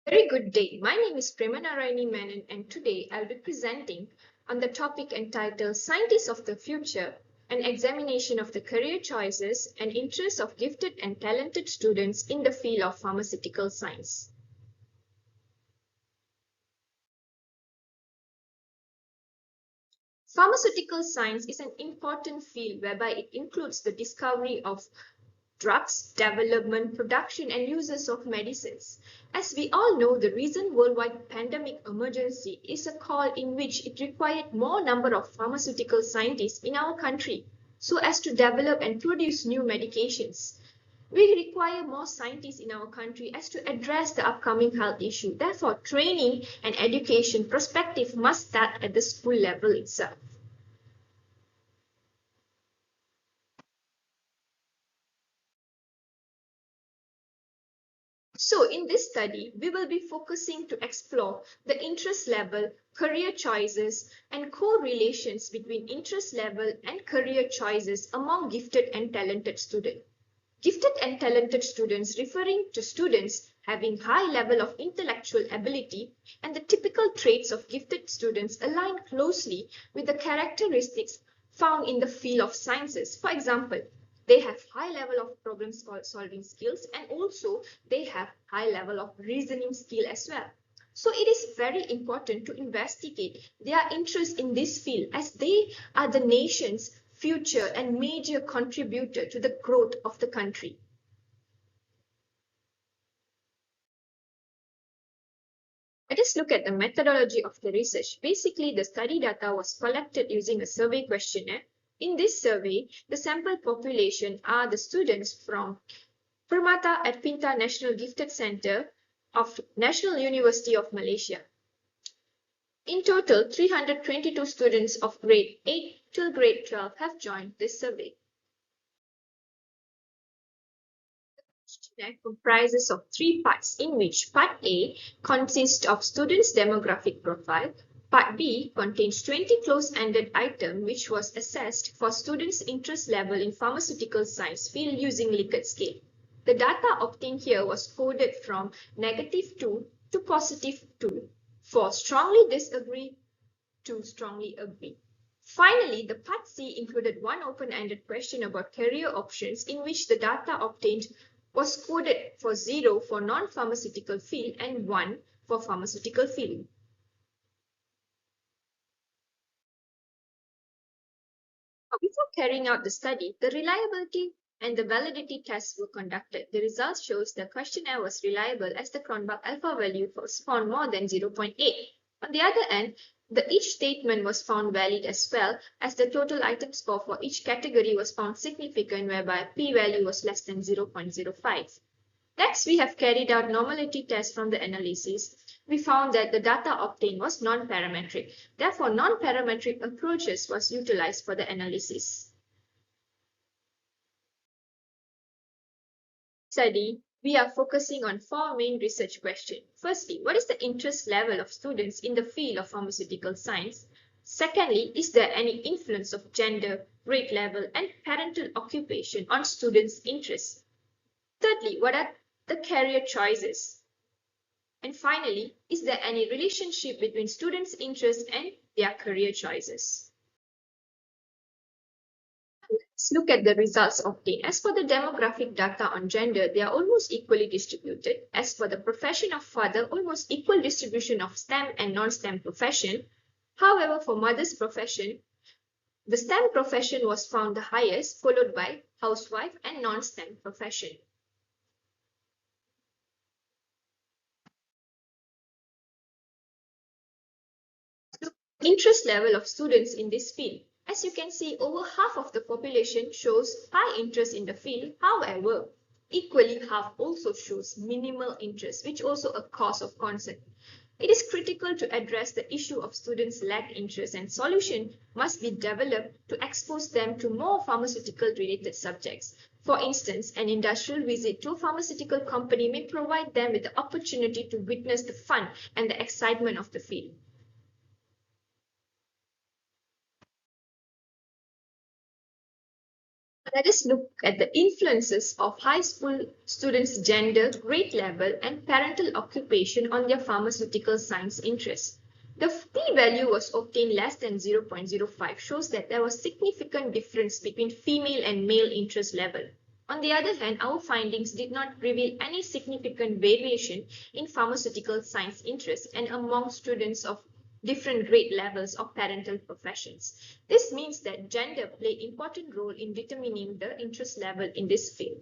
Very good day. My name is Premanarayani Menon, and today I'll be presenting on the topic entitled Scientists of the Future, an examination of the career choices and interests of gifted and talented students in the field of pharmaceutical science. Pharmaceutical science is an important field whereby it includes the discovery of drugs, development, production, and uses of medicines. As we all know, the recent worldwide pandemic emergency is a call in which it required more number of pharmaceutical scientists in our country so as to develop and produce new medications. We require more scientists in our country as to address the upcoming health issue. Therefore, training and education perspective must start at the school level itself. So in this study, we will be focusing to explore the interest level, career choices, and correlations between interest level and career choices among gifted and talented students. Gifted and talented students referring to students having high level of intellectual ability, and the typical traits of gifted students align closely with the characteristics found in the field of sciences. For example, they have high level of problem solving skills, and also they have high level of reasoning skill as well. So it is very important to investigate their interest in this field as they are the nation's future and major contributor to the growth of the country. Let us look at the methodology of the research. Basically, the study data was collected using a survey questionnaire. In this survey, the sample population are the students from Permata at Pintar National Gifted Center of National University of Malaysia. In total, 322 students of grade 8 till grade 12 have joined this survey. Questionnaire comprises of three parts, in which Part A consists of students' demographic profile, Part B contains 20 close-ended items which was assessed for students' interest level in pharmaceutical science field using Likert scale. The data obtained here was coded from -2 to +2 for strongly disagree to strongly agree. Finally, the Part C included one open-ended question about career options in which the data obtained was coded for 0 for non-pharmaceutical field and 1 for pharmaceutical field. Before carrying out the study, the reliability and the validity tests were conducted. The results shows the questionnaire was reliable as the Cronbach alpha value was found more than 0.8. On the other hand, each statement was found valid as well as the total item score for each category was found significant, whereby p-value was less than 0.05. Next, we have carried out normality tests from the analysis. We found that the data obtained was non-parametric. Therefore, non-parametric approaches was utilized for the analysis. Study, we are focusing on four main research questions. Firstly, what is the interest level of students in the field of pharmaceutical science? Secondly, is there any influence of gender, grade level, and parental occupation on students' interests? Thirdly, what are the career choices? And finally, is there any relationship between students' interests and their career choices? Let's look at the results obtained. As for the demographic data on gender, they are almost equally distributed. As for the profession of father, almost equal distribution of STEM and non-STEM profession. However, for mother's profession, the STEM profession was found the highest, followed by housewife and non-STEM profession. Interest level of students in this field. As you can see, over half of the population shows high interest in the field. However, equally half also shows minimal interest, which also a cause of concern. It is critical to address the issue of students' lack interest, and solution must be developed to expose them to more pharmaceutical related subjects. For instance, an industrial visit to a pharmaceutical company may provide them with the opportunity to witness the fun and the excitement of the field. Let us look at the influences of high school students' gender, grade level, and parental occupation on their pharmaceutical science interests. The p-value was obtained less than 0.05, shows that there was significant difference between female and male interest level. On the other hand, our findings did not reveal any significant variation in pharmaceutical science interest and among students of different grade levels of parental professions. This means that gender played an important role in determining the interest level in this field.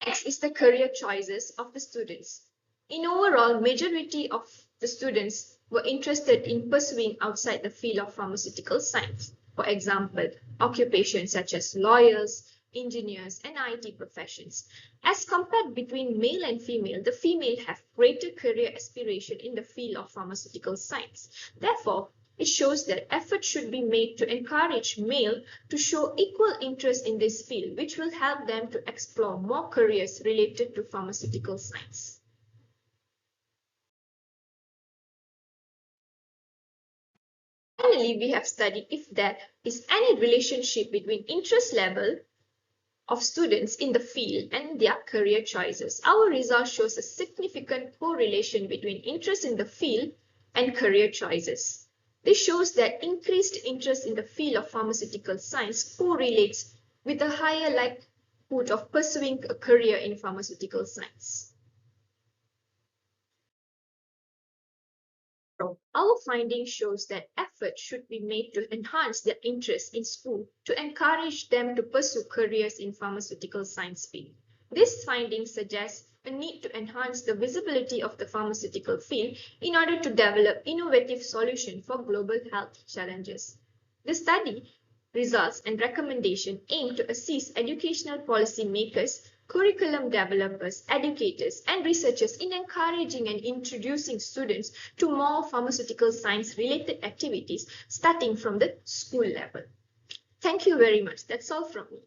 Next is the career choices of the students. In overall, majority of the students were interested in pursuing outside the field of pharmaceutical science. For example, occupations such as lawyers, engineers, and IT professions. As compared between male and female, the female have greater career aspiration in the field of pharmaceutical science. Therefore, it shows that effort should be made to encourage male to show equal interest in this field, which will help them to explore more careers related to pharmaceutical science. Finally, we have studied if there is any relationship between interest level of students in the field and their career choices. Our result shows a significant correlation between interest in the field and career choices. This shows that increased interest in the field of pharmaceutical science correlates with a higher likelihood of pursuing a career in pharmaceutical science. Our finding shows that effort should be made to enhance their interest in school to encourage them to pursue careers in pharmaceutical science field. This finding suggests a need to enhance the visibility of the pharmaceutical field in order to develop innovative solutions for global health challenges. The study results and recommendation aim to assist educational policy makers, curriculum developers, educators, and researchers in encouraging and introducing students to more pharmaceutical science related activities starting from the school level. Thank you very much. That's all from me.